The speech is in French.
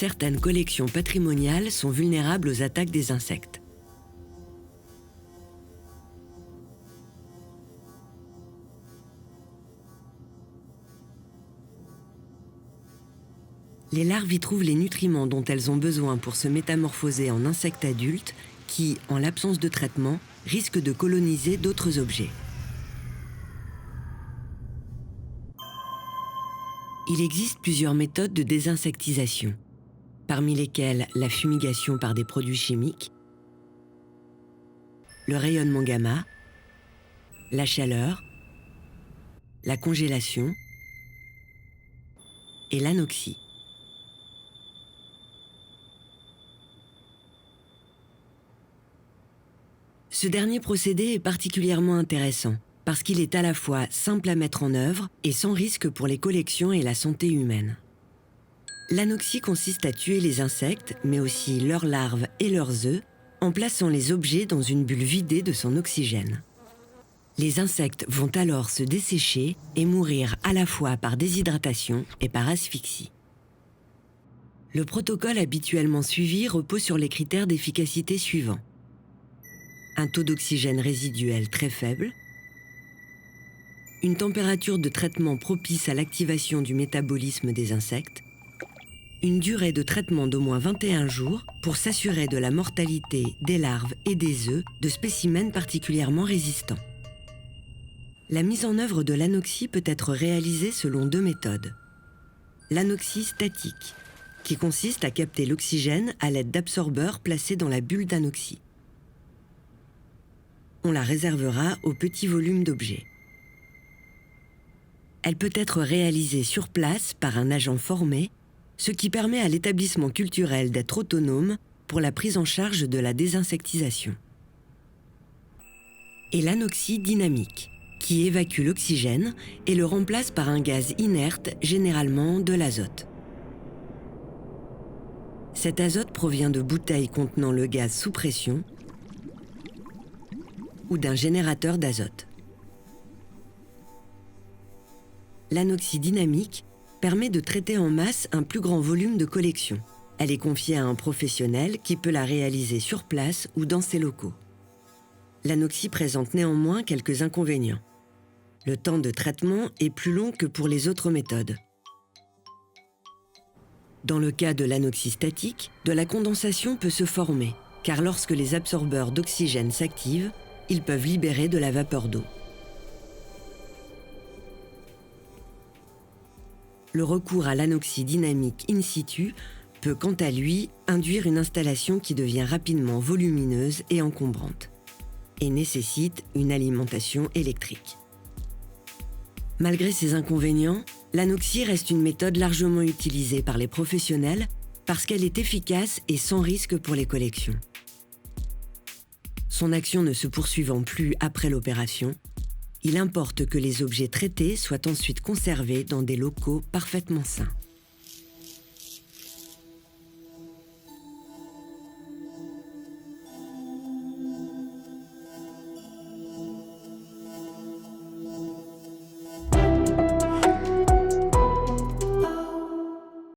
certaines collections patrimoniales sont vulnérables aux attaques des insectes. Les larves y trouvent les nutriments dont elles ont besoin pour se métamorphoser en insectes adultes qui, en l'absence de traitement, risquent de coloniser d'autres objets. Il existe plusieurs méthodes de désinsectisation, parmi lesquelles la fumigation par des produits chimiques, le rayonnement gamma, la chaleur, la congélation et l'anoxie. Ce dernier procédé est particulièrement intéressant parce qu'il est à la fois simple à mettre en œuvre et sans risque pour les collections et la santé humaine. L'anoxie consiste à tuer les insectes, mais aussi leurs larves et leurs œufs, en plaçant les objets dans une bulle vidée de son oxygène. Les insectes vont alors se dessécher et mourir à la fois par déshydratation et par asphyxie. Le protocole habituellement suivi repose sur les critères d'efficacité suivants. Un taux d'oxygène résiduel très faible, une température de traitement propice à l'activation du métabolisme des insectes, une durée de traitement d'au moins 21 jours pour s'assurer de la mortalité des larves et des œufs de spécimens particulièrement résistants. La mise en œuvre de l'anoxie peut être réalisée selon deux méthodes. L'anoxie statique, qui consiste à capter l'oxygène à l'aide d'absorbeurs placés dans la bulle d'anoxie. On la réservera au petit volume d'objets. Elle peut être réalisée sur place par un agent formé, ce qui permet à l'établissement culturel d'être autonome pour la prise en charge de la désinsectisation. Et l'anoxie dynamique, qui évacue l'oxygène et le remplace par un gaz inerte, généralement de l'azote. Cet azote provient de bouteilles contenant le gaz sous pression ou d'un générateur d'azote. L'anoxie dynamique permet de traiter en masse un plus grand volume de collection. Elle est confiée à un professionnel qui peut la réaliser sur place ou dans ses locaux. L'anoxie présente néanmoins quelques inconvénients. Le temps de traitement est plus long que pour les autres méthodes. Dans le cas de l'anoxie statique, de la condensation peut se former, car lorsque les absorbeurs d'oxygène s'activent, ils peuvent libérer de la vapeur d'eau. Le recours à l'anoxie dynamique in situ peut quant à lui induire une installation qui devient rapidement volumineuse et encombrante, et nécessite une alimentation électrique. Malgré ces inconvénients, l'anoxie reste une méthode largement utilisée par les professionnels parce qu'elle est efficace et sans risque pour les collections. Son action ne se poursuivant plus après l'opération, il importe que les objets traités soient ensuite conservés dans des locaux parfaitement sains.